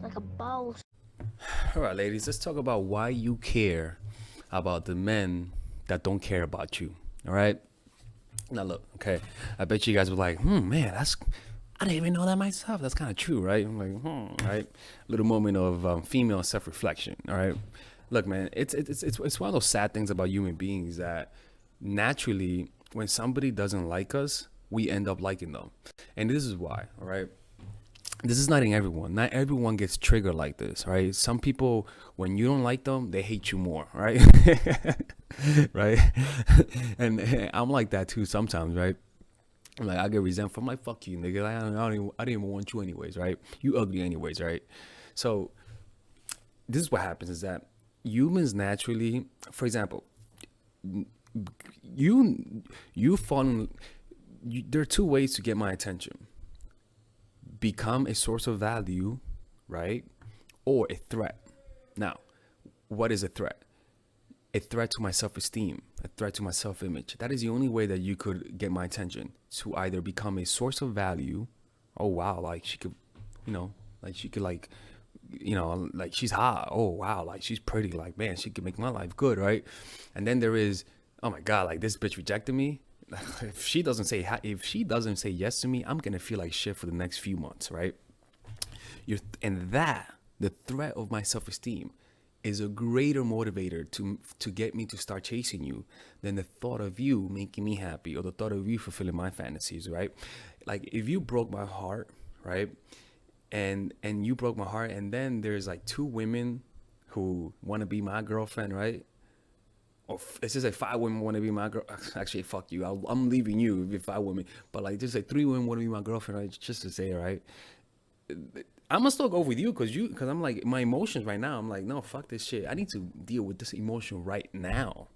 Like a ball. All right, ladies, let's talk about why you care about the men that don't care about you. All right. Now, look, okay. I bet you guys were like, man, I didn't even know that myself. That's kind of true, right? I'm like, right? Little moment of female self reflection. All right. Look, man, it's one of those sad things about human beings that naturally, when somebody doesn't like us, we end up liking them. And this is why, all right? This is not in everyone. Not everyone gets triggered like this, right? Some people, when you don't like them, they hate you more, right? Right? And I'm like that too sometimes, right? Like I get resentful. I'm like, fuck you, nigga. I didn't even want you anyways, right? You ugly anyways, right? So this is what happens is that humans naturally, for example, you you fall in, there are two ways to get my attention: become a source of value, right? Or a threat. Now, what is a threat? A threat to my self-esteem, a threat to my self-image. That is the only way that you could get my attention, to either become a source of value. Oh wow, like she could, you know, like she could like, like she's hot. Oh wow, like she's pretty. Like man, she could make my life good, right? And then there is, oh my god, like this bitch rejected me. If she doesn't say yes to me, I'm gonna feel like shit for the next few months, right? And that the threat of my self-esteem is a greater motivator to get me to start chasing you than the thought of you making me happy or the thought of you fulfilling my fantasies, right? Like if you broke my heart, right? And you broke my heart, and then there's like two women who want to be my girlfriend, right? Or it's just like five women want to be my girl. Actually, fuck you. I'm leaving you if 5 women. But like, just like 3 women want to be my girlfriend, right? Just to say, right? I'm gonna still go with you because I'm like my emotions right now. I'm like, no, fuck this shit. I need to deal with this emotion right now.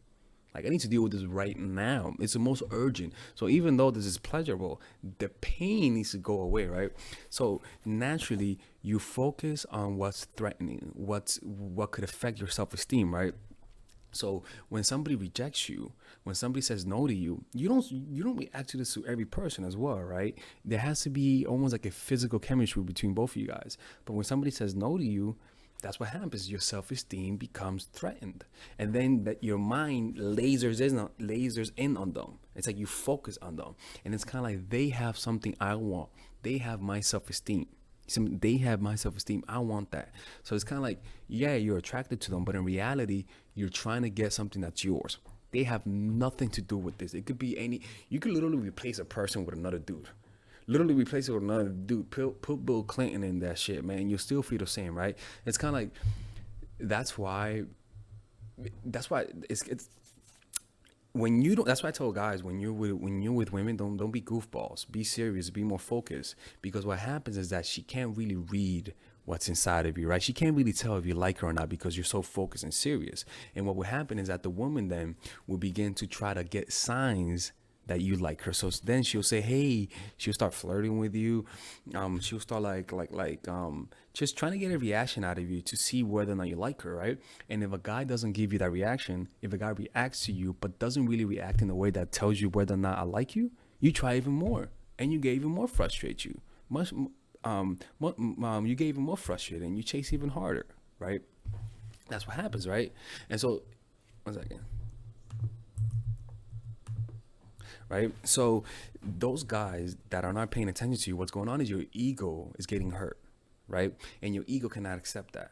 Like I need to deal with this right now. It's the most urgent. So even though this is pleasurable, the pain needs to go away, right? So naturally, you focus on what's threatening, what could affect your self-esteem, right? So when somebody rejects you, when somebody says no to you, you don't react to this to every person as well, right? There has to be almost like a physical chemistry between both of you guys. But when somebody says no to you, that's what happens. Your self-esteem becomes threatened, and then that your mind lasers in on them. It's like you focus on them, and it's kind of like they have something I want. They have my self-esteem. They have my self-esteem. I want that. So it's kind of like, yeah, you're attracted to them, but in reality, you're trying to get something that's yours. They have nothing to do with this. It could be any. You could literally replace a person with another dude. Literally replace it with another dude. Put Bill Clinton in that shit, man. You'll still feel the same, right? It's kind of like that's why. That's why it's when you don't. That's why I tell guys when you're with women, don't be goofballs. Be serious. Be more focused. Because what happens is that she can't really read what's inside of you, right? She can't really tell if you like her or not because you're so focused and serious. And what will happen is that the woman then will begin to try to get signs that you like her. So then she'll say, hey, she'll start flirting with you. She'll start just trying to get a reaction out of you to see whether or not you like her, right? And if a guy doesn't give you that reaction, if a guy reacts to you but doesn't really react in a way that tells you whether or not I like you, you try even more, and you get even more frustrate you. You get even more frustrated, and you chase even harder, right? That's what happens, right? And so, one second. Right? So those guys that are not paying attention to you, what's going on is your ego is getting hurt, right? And your ego cannot accept that.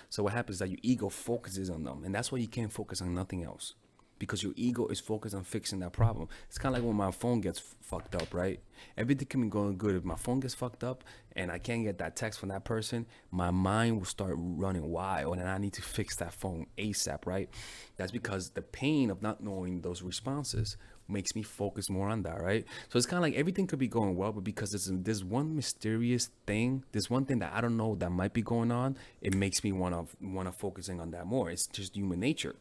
So what happens is that your ego focuses on them, and that's why you can't focus on nothing else, because your ego is focused on fixing that problem. It's kind of like when my phone gets fucked up, right? Everything can be going good. If my phone gets fucked up and I can't get that text from that person, my mind will start running wild, and I need to fix that phone ASAP, right? That's because the pain of not knowing those responses makes me focus more on that, right? So it's kind of like everything could be going well, but because there's one mysterious thing, there's one thing that I don't know that might be going on, it makes me wanna focusing on that more. It's just human nature,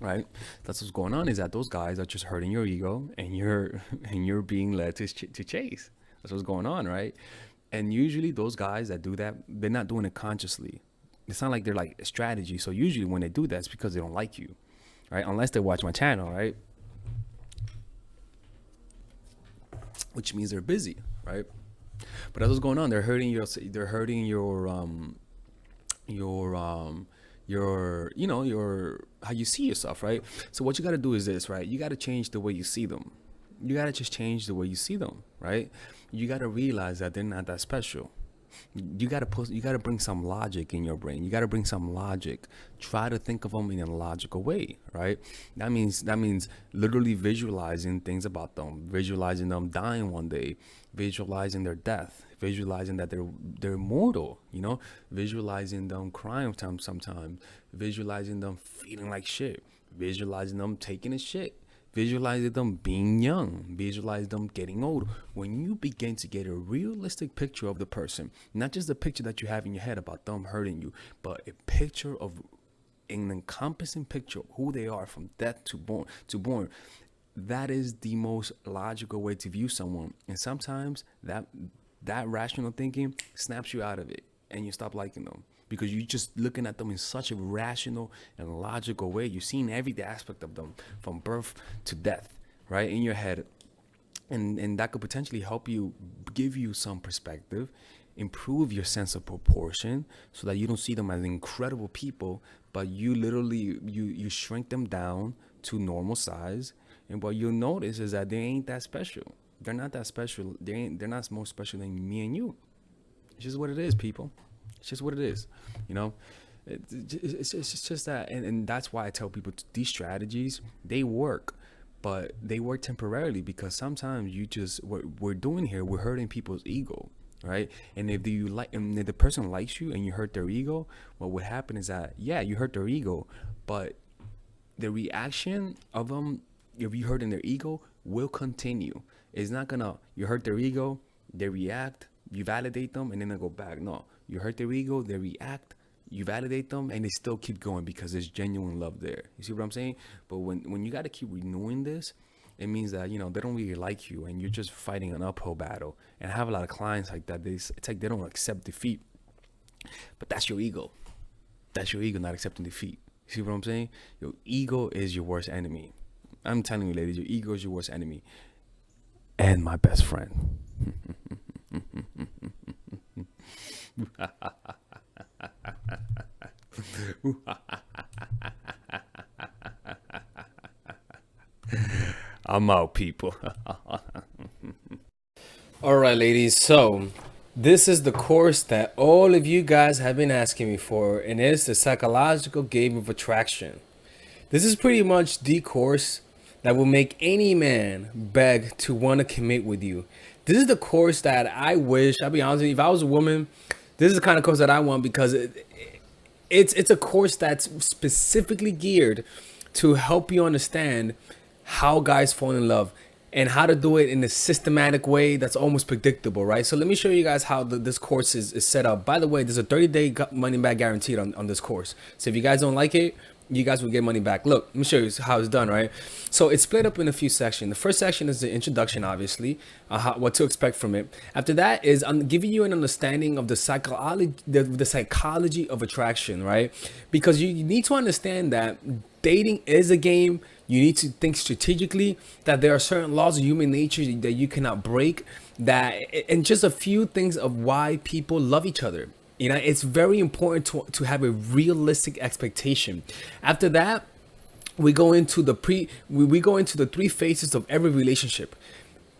right? That's what's going on, is that those guys are just hurting your ego, and you're and you're being led to chase. That's what's going on, right? And usually those guys that do that, they're not doing it consciously. It's not like they're like a strategy. So usually when they do that, it's because they don't like you, right? Unless they watch my channel, right? Which means they're busy, right? But that's what's going on. They're hurting your you know, your how you see yourself, right? So what you got to do is this, right? You got to change the way you see them. You got to just change the way you see them, right? You got to realize that they're not that special. You got to bring some logic in your brain. You got to bring some logic. Try to think of them in a logical way, right? That means literally visualizing things about them, visualizing them dying one day, visualizing their death, visualizing that they're mortal, visualizing them crying sometimes, visualizing them feeling like shit, visualizing them taking a shit, visualize them being young, visualize them getting old. When you begin to get a realistic picture of the person, not just the picture that you have in your head about them hurting you, but a picture of an encompassing picture of who they are from death to born, that is the most logical way to view someone. And sometimes that rational thinking snaps you out of it and you stop liking them, because you're just looking at them in such a rational and logical way. You've seen every aspect of them from birth to death, right, in your head. And that could potentially help you, give you some perspective, improve your sense of proportion, so that you don't see them as incredible people, but you literally, you shrink them down to normal size. And what you'll notice is that they ain't that special. They're not that special. They're not more special than me and you. It's just what it is, people. It's just what it is, it's just that. And that's why I tell people these strategies, they work, but they work temporarily, because sometimes what we're doing here, we're hurting people's ego, right? And if the person likes you and you hurt their ego, what would happen is that, yeah, you hurt their ego, but the reaction of them, if you hurting their ego, will continue. It's not gonna, you hurt their ego, they react, you validate them, and then they go back. No, you hurt their ego, they react, you validate them, and they still keep going because there's genuine love there. You see what I'm saying? But when you got to keep renewing this, it means that, they don't really like you, and you're just fighting an uphill battle. And I have a lot of clients like that. It's like they don't accept defeat. But that's your ego. That's your ego not accepting defeat. You see what I'm saying? Your ego is your worst enemy. I'm telling you, ladies, your ego is your worst enemy. And my best friend. I'm out, people. All right, ladies. So this is the course that all of you guys have been asking me for, and it's the psychological game of attraction. This is pretty much the course that will make any man beg to want to commit with you. This is the course that I wish, I'll be honest with you, if I was a woman, this is the kind of course that I want, because it's a course that's specifically geared to help you understand how guys fall in love and how to do it in a systematic way that's almost predictable, right? So let me show you guys how this course is set up. By the way, there's a 30-day money back guaranteed on this course. So if you guys don't like it, you guys will get money back. Look, let me show you how it's done, right? So it's split up in a few sections. The first section is the introduction, obviously, what to expect from it. After that is I'm giving you an understanding of the psychology of attraction, right? Because you need to understand that dating is a game. You need to think strategically, that there are certain laws of human nature that you cannot break, and just a few things of why people love each other. It's very important to have a realistic expectation. After that, we go into the three phases of every relationship.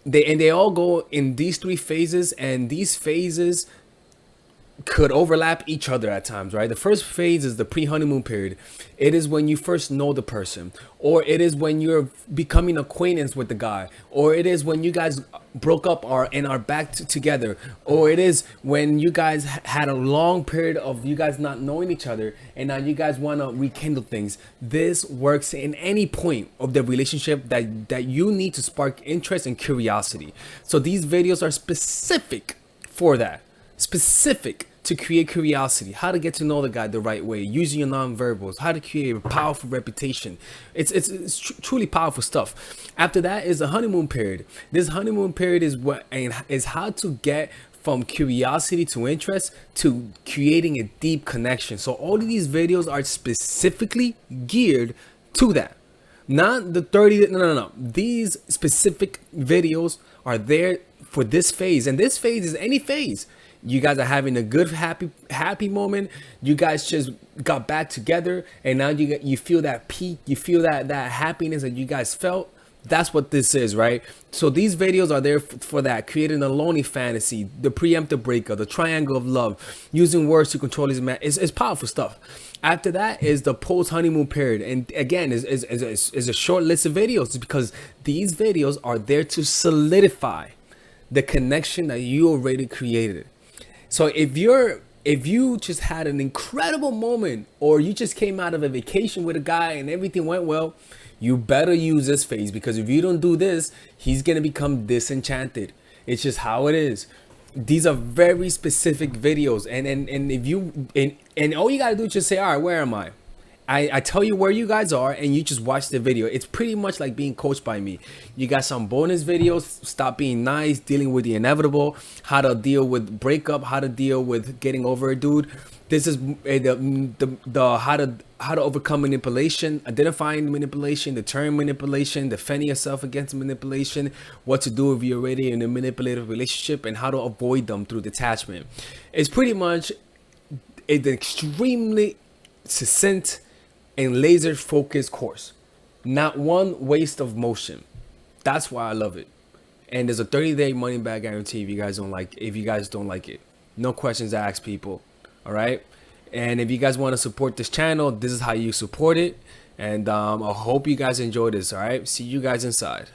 They all go in these three phases, and these phases could overlap each other at times, right? The first phase is the pre-honeymoon period. It is when you first know the person, or it is when you're becoming acquaintance with the guy, or it is when you guys broke up and are back together, or it is when you guys had a long period of you guys not knowing each other, and now you guys want to rekindle things. This works in any point of the relationship that you need to spark interest and curiosity. So these videos are specific for that. Specific to create curiosity, how to get to know the guy the right way, using your nonverbals, how to create a powerful reputation. It's truly powerful stuff. After that is the honeymoon period. This honeymoon period is how to get from curiosity to interest to creating a deep connection. So all of these videos are specifically geared to that. Not the 30, no. These specific videos are there for this phase, and this phase is any phase. You guys are having a good, happy moment. You guys just got back together, and now you feel that peak. You feel that happiness that you guys felt. That's what this is, right? So these videos are there for that, creating a lonely fantasy, the preemptive breakup, the triangle of love, using words to control his man. It's powerful stuff. After that is the post honeymoon period, and again is a short list of videos, because these videos are there to solidify the connection that you already created. So if you just had an incredible moment, or you just came out of a vacation with a guy and everything went well, you better use this phase, because if you don't do this, he's gonna become disenchanted. It's just how it is. These are very specific videos, and if you and all you gotta do is just say, all right, where am I? I tell you where you guys are, and you just watch the video. It's pretty much like being coached by me. You got some bonus videos: stop being nice, dealing with the inevitable, how to deal with breakup, how to deal with getting over a dude. This is the how to overcome manipulation, identifying manipulation, the term manipulation, defending yourself against manipulation, what to do if you're already in a manipulative relationship, and how to avoid them through detachment. It's pretty much an extremely succinct and laser focused course. Not one waste of motion. That's why I love it. And there's a 30-day money back guarantee if you guys don't like it. No questions asked, people. All right. And if you guys want to support this channel, this is how you support it. And I hope you guys enjoy this. All right. See you guys inside.